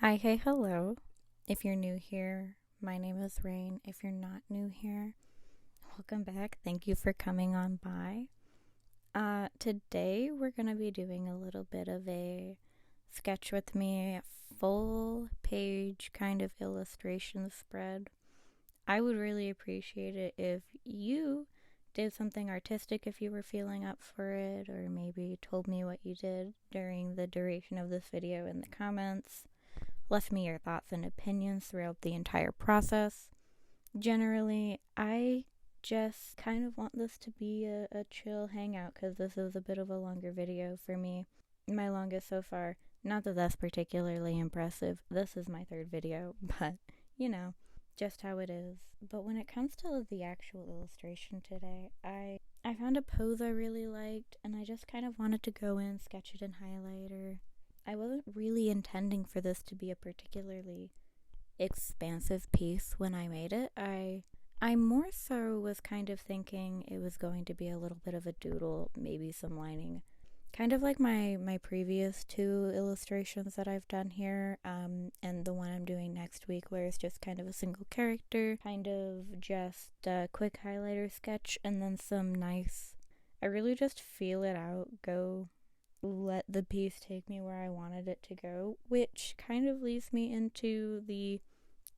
Hi, hey, hello. If you're new here, my name is Rain. If you're not new here, welcome back. Thank you for coming on by. Today we're going to be doing a little bit of a sketch with me, full page kind of illustration spread. I would really appreciate it if you did something artistic if you were feeling up for it, or maybe told me what you did during the duration of this video in the comments. Left me your thoughts and opinions throughout the entire process. Generally, I just kind of want this to be a chill hangout because this is a bit of a longer video for me. My longest so far. Not that that's particularly impressive. This is my third video, but you know, just how it is. But when it comes to the actual illustration today, I found a pose I really liked and I just kind of wanted to go in, sketch it in highlighter. I wasn't really intending for this to be a particularly expansive piece when I made it. I more so was kind of thinking it was going to be a little bit of a doodle, maybe some lining. Kind of like my previous two illustrations that I've done here, and the one I'm doing next week where it's just kind of a single character, kind of just a quick highlighter sketch, and then some nice, I really just feel it out, let the piece take me where I wanted it to go, which kind of leads me into the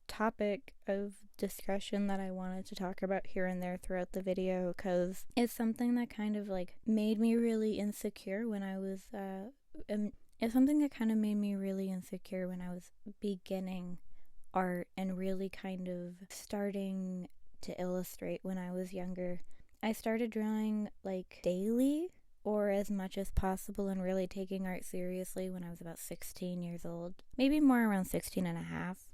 topic of discussion that I wanted to talk about here and there throughout the video, because it's something that kind of like made me really insecure when I was it's something that kind of made me really insecure when I was beginning art and really kind of starting to illustrate when I was younger. I started drawing like daily or as much as possible and really taking art seriously when I was about 16 years old, maybe more around 16 and a half.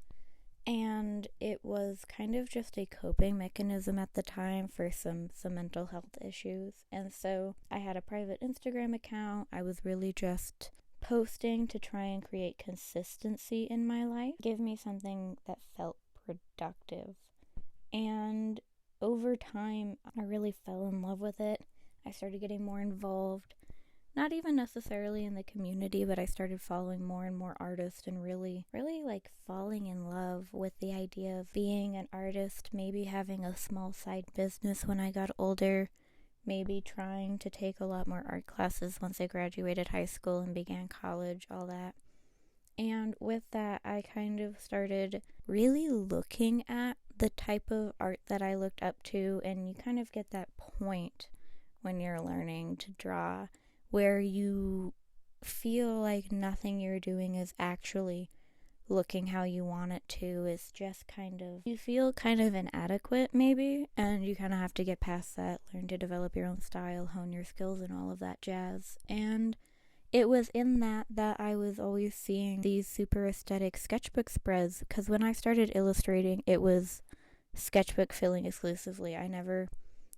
And it was kind of just a coping mechanism at the time for some mental health issues. And so I had a private Instagram account. I was really just posting to try and create consistency in my life, give me something that felt productive. And over time, I really fell in love with it. I started getting more involved, not even necessarily in the community, but I started following more and more artists and really like falling in love with the idea of being an artist, maybe having a small side business when I got older, maybe trying to take a lot more art classes once I graduated high school and began college, all that. And with that, I kind of started really looking at the type of art that I looked up to, and you kind of get that point when you're learning to draw where you feel like nothing you're doing is actually looking how you want it to. It's just kind of, you feel kind of inadequate maybe, and you kind of have to get past that, learn to develop your own style, hone your skills and all of that jazz. And it was in that I was always seeing these super aesthetic sketchbook spreads, because when I started illustrating, it was sketchbook filling exclusively. I never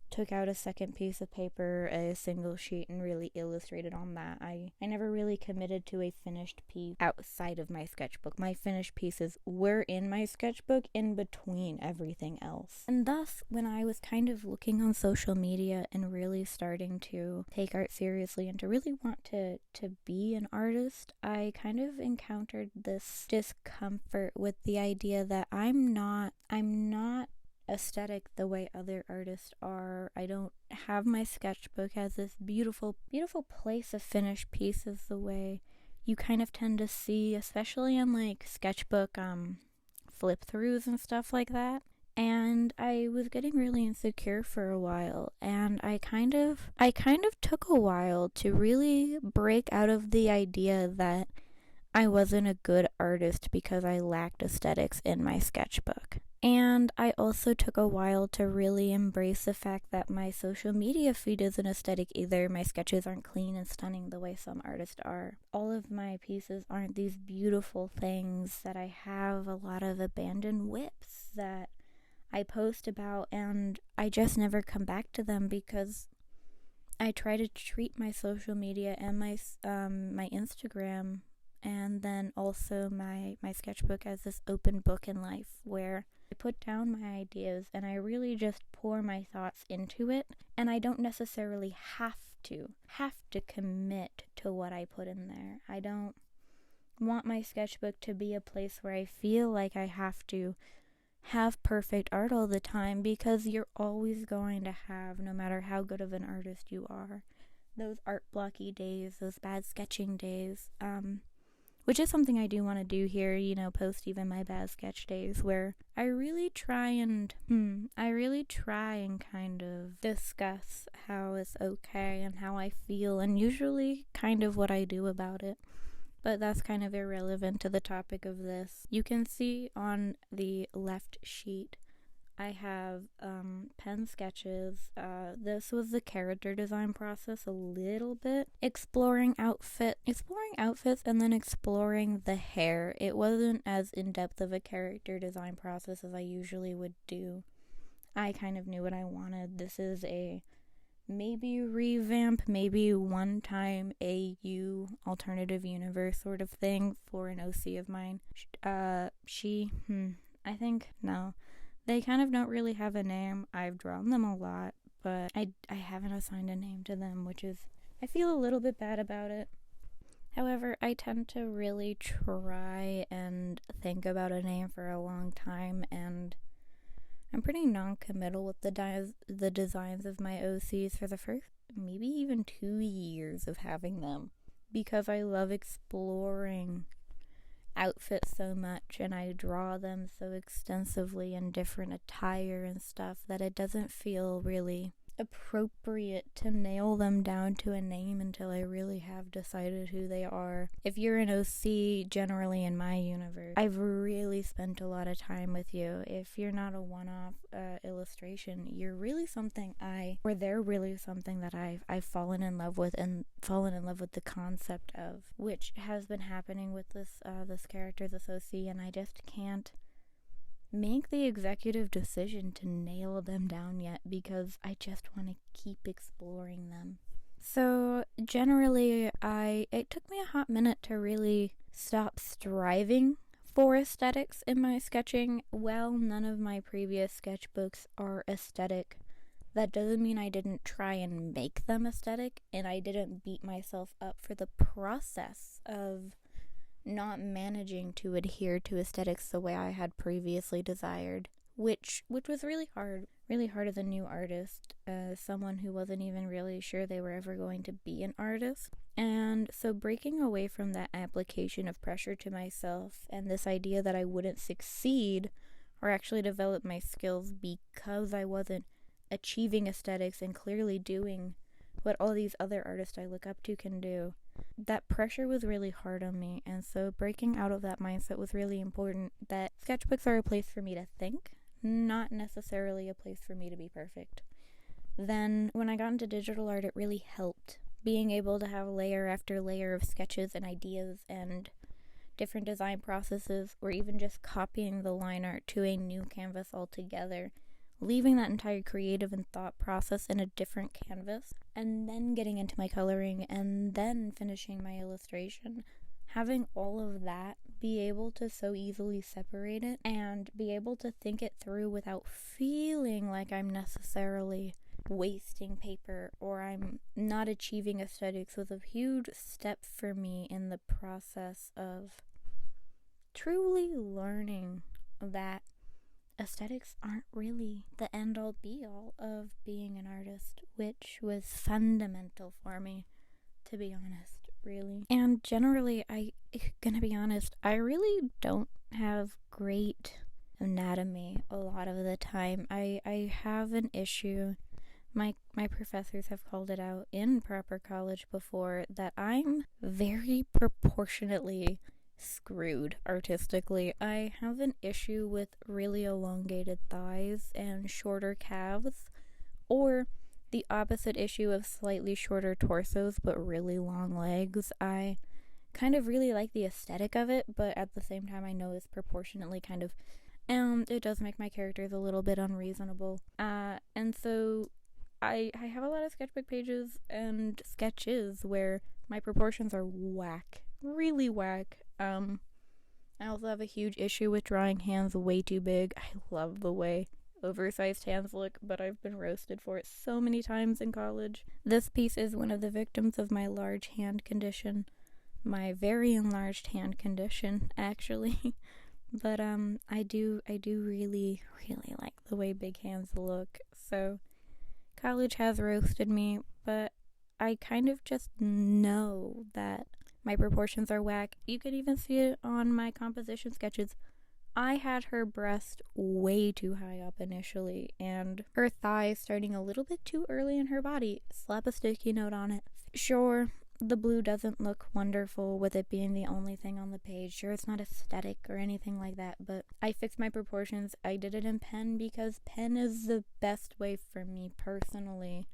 took out a second piece of paper, a single sheet, and really illustrated on that. I never really committed to a finished piece outside of my sketchbook. My finished pieces were in my sketchbook in between everything else. And thus, when I was kind of looking on social media and really starting to take art seriously and to really want to be an artist, I kind of encountered this discomfort with the idea that I'm not aesthetic the way other artists are. I don't have my sketchbook as this beautiful place of finished pieces the way you kind of tend to see, especially in like sketchbook flip throughs and stuff like that. And I was getting really insecure for a while, and I kind of took a while to really break out of the idea that I wasn't a good artist because I lacked aesthetics in my sketchbook. And I also took a while to really embrace the fact that my social media feed isn't aesthetic either. My sketches aren't clean and stunning the way some artists are. All of my pieces aren't these beautiful things that I have a lot of abandoned whips that I post about, and I just never come back to them because I try to treat my social media and my Instagram and then also my sketchbook as this open book in life where I put down my ideas and I really just pour my thoughts into it, and I don't necessarily have to commit to what I put in there. I don't want my sketchbook to be a place where I feel like I have to have perfect art all the time, because you're always going to have, no matter how good of an artist you are, those art blocky days, those bad sketching days, which is something I do want to do here, post even my bad sketch days, where I really try and kind of discuss how it's okay and how I feel, and usually kind of what I do about it. But that's kind of irrelevant to the topic of this. You can see on the left sheet, I have pen sketches. This was the character design process a little bit. Exploring outfits, and then exploring the hair. It wasn't as in-depth of a character design process as I usually would do. I kind of knew what I wanted. This is a maybe revamp, maybe one-time AU alternative universe sort of thing for an OC of mine. They kind of don't really have a name. I've drawn them a lot, but I haven't assigned a name to them, which is, I feel a little bit bad about it. However, I tend to really try and think about a name for a long time, and I'm pretty non-committal with the designs of my OCs for the first maybe even 2 years of having them, because I love exploring outfits so much, and I draw them so extensively in different attire and stuff that it doesn't feel really appropriate to nail them down to a name until I really have decided who they are. If you're an OC, generally in my universe, I've really spent a lot of time with you. If you're not a one-off illustration, they're really something that I've fallen in love with, and fallen in love with the concept of, which has been happening with this character, this OC, and I just can't make the executive decision to nail them down yet, because I just want to keep exploring them. So generally, it took me a hot minute to really stop striving for aesthetics in my sketching. Well, none of my previous sketchbooks are aesthetic. That doesn't mean I didn't try and make them aesthetic, and I didn't beat myself up for the process of not managing to adhere to aesthetics the way I had previously desired, which was really hard as a new artist, someone who wasn't even really sure they were ever going to be an artist. And so breaking away from that application of pressure to myself, and this idea that I wouldn't succeed or actually develop my skills because I wasn't achieving aesthetics and clearly doing what all these other artists I look up to can do, that pressure was really hard on me. And so breaking out of that mindset was really important, that sketchbooks are a place for me to think, not necessarily a place for me to be perfect. Then when I got into digital art, it really helped being able to have layer after layer of sketches and ideas and different design processes, or even just copying the line art to a new canvas altogether, leaving that entire creative and thought process in a different canvas, and then getting into my coloring, and then finishing my illustration. Having all of that, be able to so easily separate it, and be able to think it through without feeling like I'm necessarily wasting paper or I'm not achieving aesthetics, was a huge step for me in the process of truly learning that aesthetics aren't really the end-all be-all of being an artist, which was fundamental for me, to be honest, really. And generally, gonna be honest, I really don't have great anatomy a lot of the time. I have an issue. My professors have called it out in proper college before, that I'm very proportionately screwed artistically. I have an issue with really elongated thighs and shorter calves, or the opposite issue of slightly shorter torsos but really long legs. I kind of really like the aesthetic of it, but at the same time I know it's proportionately kind of, and it does make my characters a little bit unreasonable. And so I have a lot of sketchbook pages and sketches where my proportions are whack, really whack. I also have a huge issue with drawing hands way too big. I love the way oversized hands look, but I've been roasted for it so many times in college. This piece is one of the victims of my large hand condition. my very enlarged hand condition, actually. But I do really like the way big hands look. So college has roasted me, but I kind of just know that my proportions are whack. You could even see it on my composition sketches. I had her breast way too high up initially, and her thigh starting a little bit too early in her body. Slap a sticky note on it. Sure, the blue doesn't look wonderful with it being the only thing on the page. Sure, it's not aesthetic or anything like that, but I fixed my proportions. I did it in pen because pen is the best way for me personally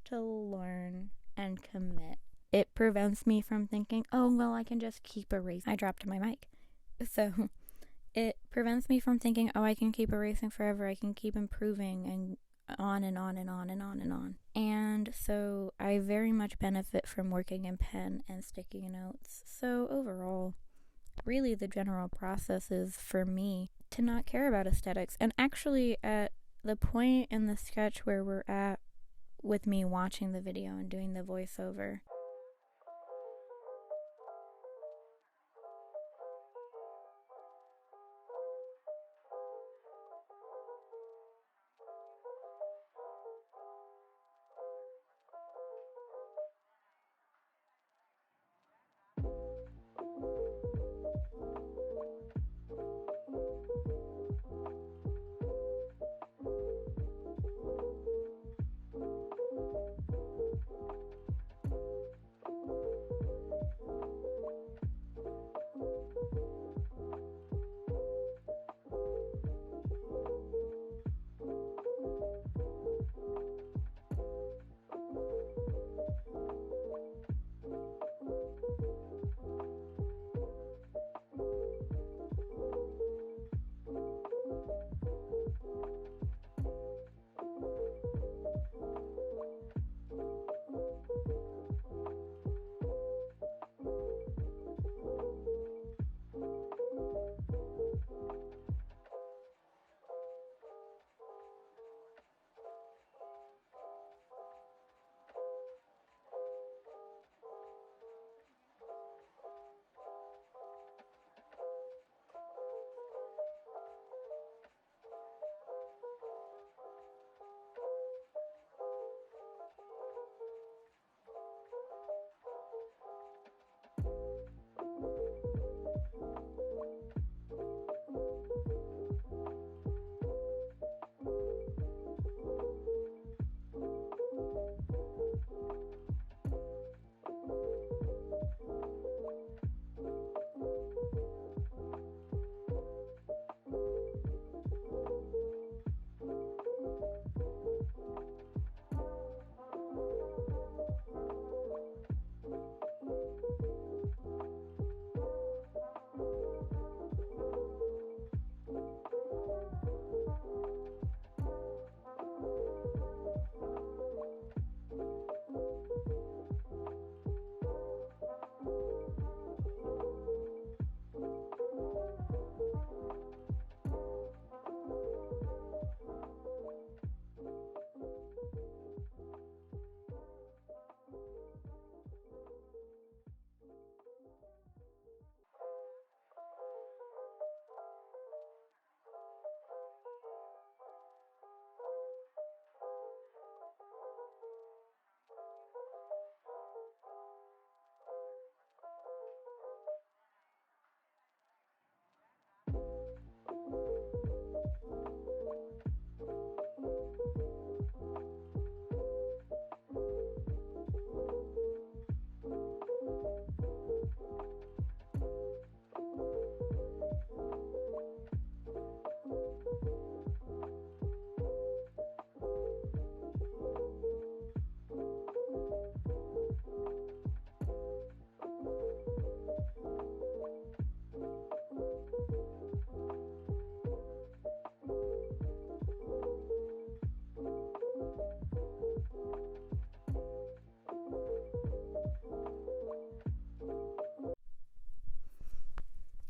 to learn and commit. It prevents me from thinking, oh, well, I can just keep erasing. I dropped my mic. So it prevents me from thinking, oh, I can keep erasing forever. I can keep improving and on and on and on and on and on. And so I very much benefit from working in pen and sticky notes. So overall, really the general process is for me to not care about aesthetics. And actually at the point in the sketch where we're at with me watching the video and doing the voiceover,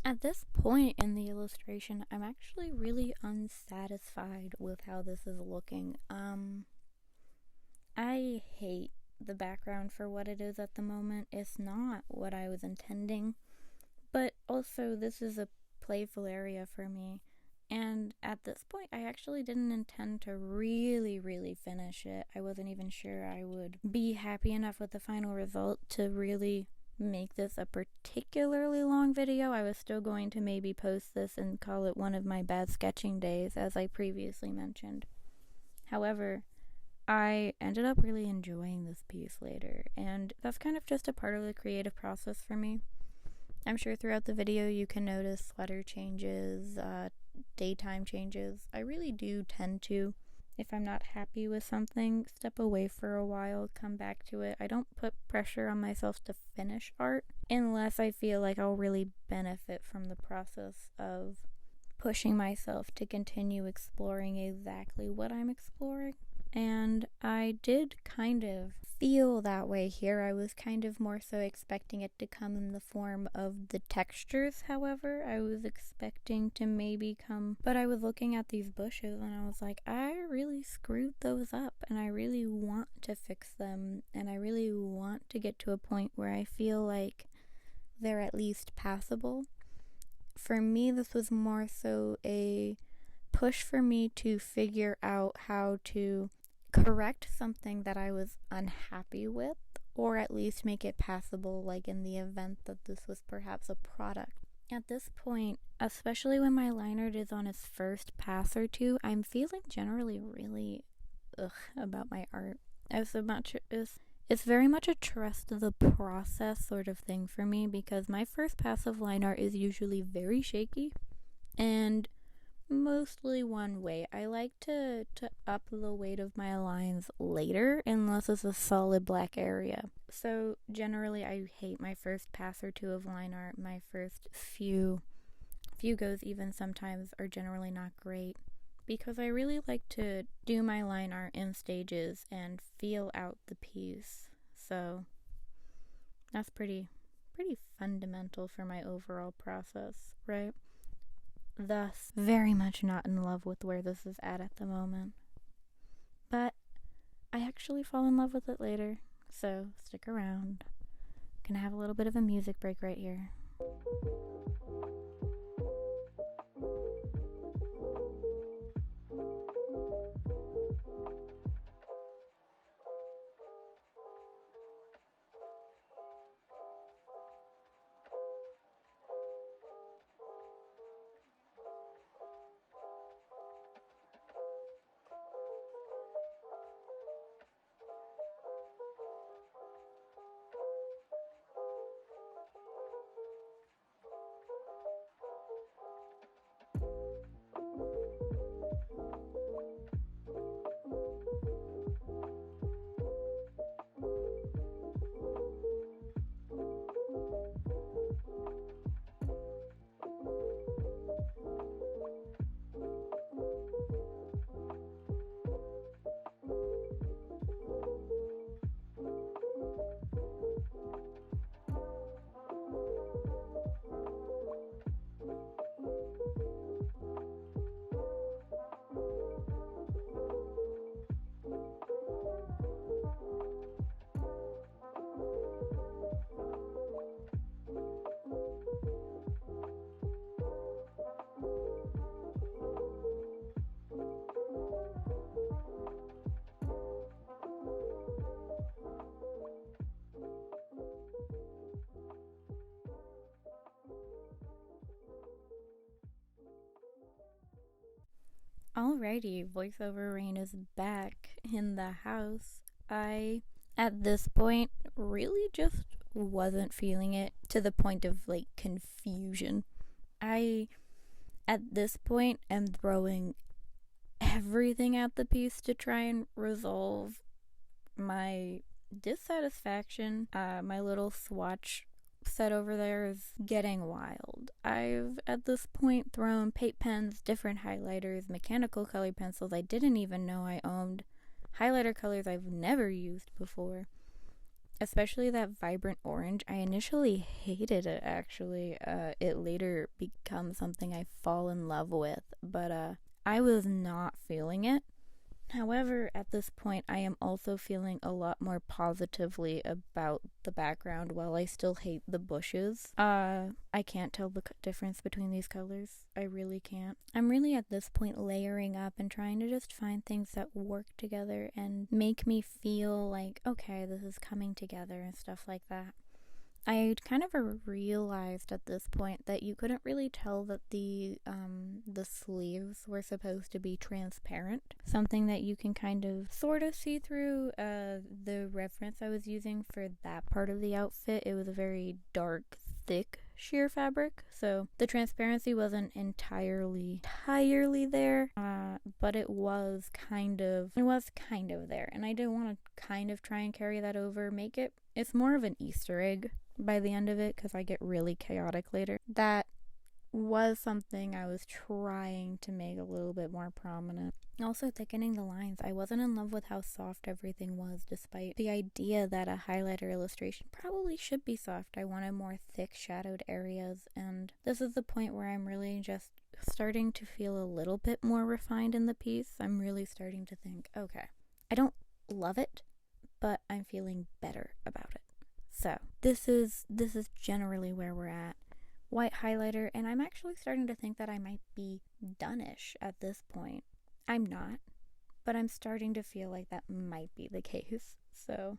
at this point in the illustration, I'm actually really unsatisfied with how this is looking. I hate the background for what it is at the moment. It's not what I was intending, but also this is a playful area for me. And at this point, I actually didn't intend to really finish it. I wasn't even sure I would be happy enough with the final result to really make this a particularly long video. I was still going to maybe post this and call it one of my bad sketching days, as I previously mentioned. However, I ended up really enjoying this piece later, and that's kind of just a part of the creative process for me. I'm sure throughout the video you can notice sweater changes, daytime changes. I really do tend to, if I'm not happy with something, step away for a while, come back to it. I don't put pressure on myself to finish art unless I feel like I'll really benefit from the process of pushing myself to continue exploring exactly what I'm exploring. And I did kind of feel that way here. I was kind of more so expecting it to come in the form of the textures, however. I was expecting to maybe come, but I was looking at these bushes and I was like, I really screwed those up and I really want to fix them, and I really want to get to a point where I feel like they're at least passable. For me, this was more so a push for me to figure out how to correct something that I was unhappy with, or at least make it passable, like in the event that this was perhaps a product. At this point, especially when my liner is on its first pass or two, I'm feeling generally really about my art. It's very much a trust the process sort of thing for me, because my first pass of line art is usually very shaky and mostly one way. I like to up the weight of my lines later unless it's a solid black area. So generally I hate my first pass or two of line art. My first few goes even sometimes are generally not great, because I really like to do my line art in stages and feel out the piece. So that's pretty fundamental for my overall process, right? Thus, very much not in love with where this is at the moment. But I actually fall in love with it later, so stick around. Gonna have a little bit of a music break right here. Alrighty, voiceover Rain is back in the house. I, at this point, really just wasn't feeling it to the point of, like, confusion. I, at this point, am throwing everything at the piece to try and resolve my dissatisfaction. My little swatch set over there is getting wild. I've at this point thrown paint pens, different highlighters, mechanical color pencils I didn't even know I owned, highlighter colors I've never used before, especially that vibrant orange. I initially hated it, actually. It later becomes something I fall in love with, but I was not feeling it. However, at this point, I am also feeling a lot more positively about the background while I still hate the bushes. I can't tell the difference between these colors. I really can't. I'm really at this point layering up and trying to just find things that work together and make me feel like, okay, this is coming together and stuff like that. I kind of realized at this point that you couldn't really tell that the sleeves were supposed to be transparent. Something that you can kind of sort of see through. The reference I was using for that part of the outfit, it was a very dark, thick sheer fabric, so the transparency wasn't entirely there, but it was kind of there, and I didn't want to kind of try and carry that over, it's more of an Easter egg by the end of it, because I get really chaotic later. That was something I was trying to make a little bit more prominent. Also, thickening the lines. I wasn't in love with how soft everything was, despite the idea that a highlighter illustration probably should be soft. I wanted more thick shadowed areas, and this is the point where I'm really just starting to feel a little bit more refined in the piece. I'm really starting to think, okay, I don't love it, but I'm feeling better about it. So this is generally where we're at. White highlighter, and I'm actually starting to think that I might be done-ish at this point. I'm not, but I'm starting to feel like that might be the case. So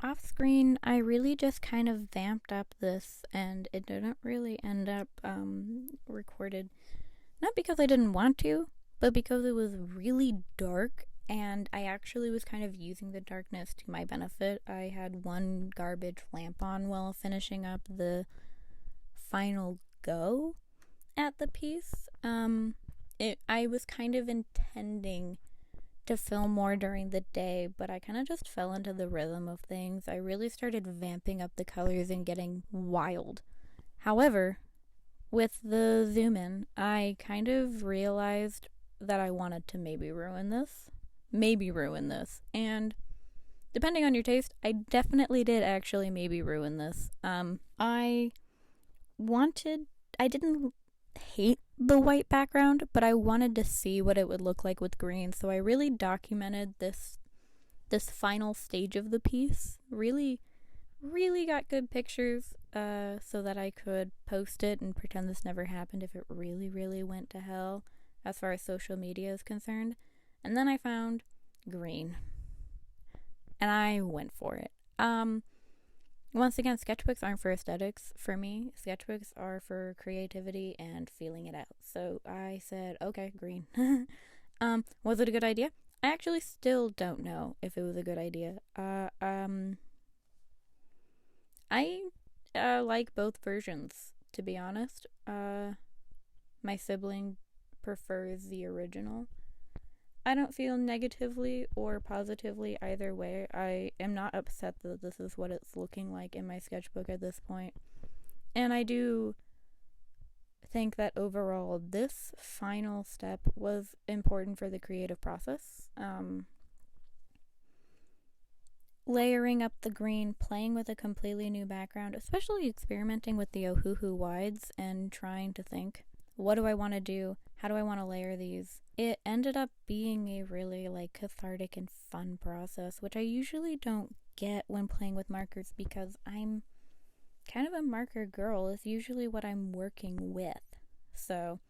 off screen, I really just kind of vamped up this, and it didn't really end up recorded. Not because I didn't want to, but because it was really dark, and I actually was kind of using the darkness to my benefit. I had one garbage lamp on while finishing up the final go at the piece. I was kind of intending to film more during the day, but I kind of just fell into the rhythm of things. I really started vamping up the colors and getting wild. However, with the zoom in, I kind of realized that I wanted to maybe ruin this. And depending on your taste, I definitely did actually maybe ruin this. I didn't hate the white background, but I wanted to see what it would look like with green, so I really documented this final stage of the piece. Really got good pictures so that I could post it and pretend this never happened if it really went to hell as far as social media is concerned. And then I found green, and I went for it. Once again, sketchbooks aren't for aesthetics for me. Sketchbooks are for creativity and feeling it out. So I said, okay, green. Was it a good idea? I actually still don't know if it was a good idea. I like both versions, to be honest. My sibling prefers the original. I don't feel negatively or positively either way. I am not upset that this is what it's looking like in my sketchbook at this point. And I do think that overall this final step was important for the creative process. Layering up the green, playing with a completely new background, especially experimenting with the Ohuhu wides and trying to think, what do I want to do? How do I want to layer these? It ended up being a really cathartic and fun process, which I usually don't get when playing with markers because I'm kind of a marker girl. It's usually what I'm working with. So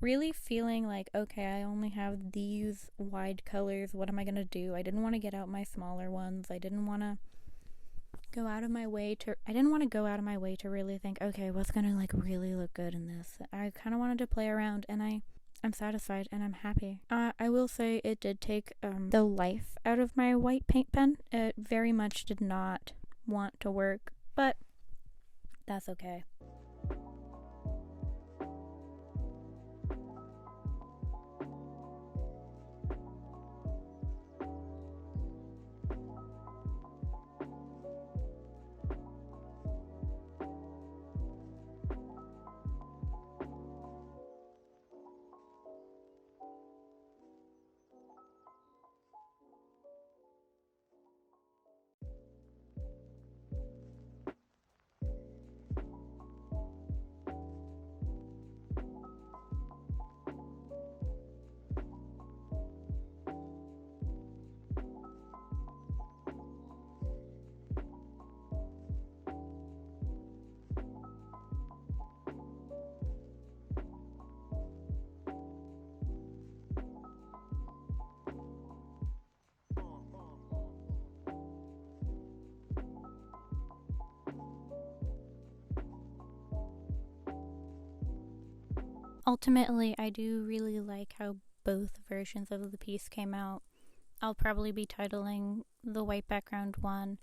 really feeling like, okay, I only have these wide colors. What am I going to do? I didn't want to get out my smaller ones. I didn't want to go out of my way to really think, okay, what's gonna really look good in this. I kind of wanted to play around, and I'm satisfied and I'm happy. I will say it did take the life out of my white paint pen. It very much did not want to work, but that's okay. Ultimately, I do really like how both versions of the piece came out. I'll probably be titling the white background one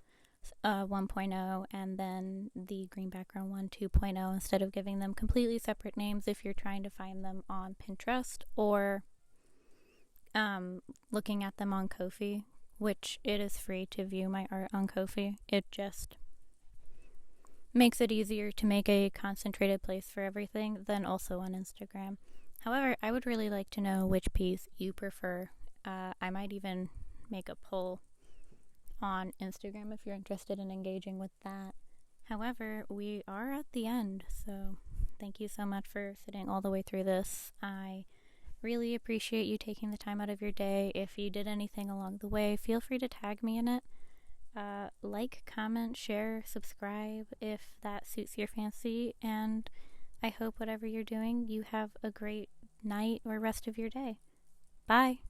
1.0 and then the green background one 2.0 instead of giving them completely separate names if you're trying to find them on Pinterest or looking at them on Ko-fi, which it is free to view my art on Ko-fi. It just makes it easier to make a concentrated place for everything than also on Instagram. However, I would really like to know which piece you prefer. I might even make a poll on Instagram if you're interested in engaging with that. However, we are at the end, so thank you so much for sitting all the way through this. I really appreciate you taking the time out of your day. If you did anything along the way, feel free to tag me in it. Like, comment, share, subscribe if that suits your fancy, and I hope whatever you're doing, you have a great night or rest of your day. Bye!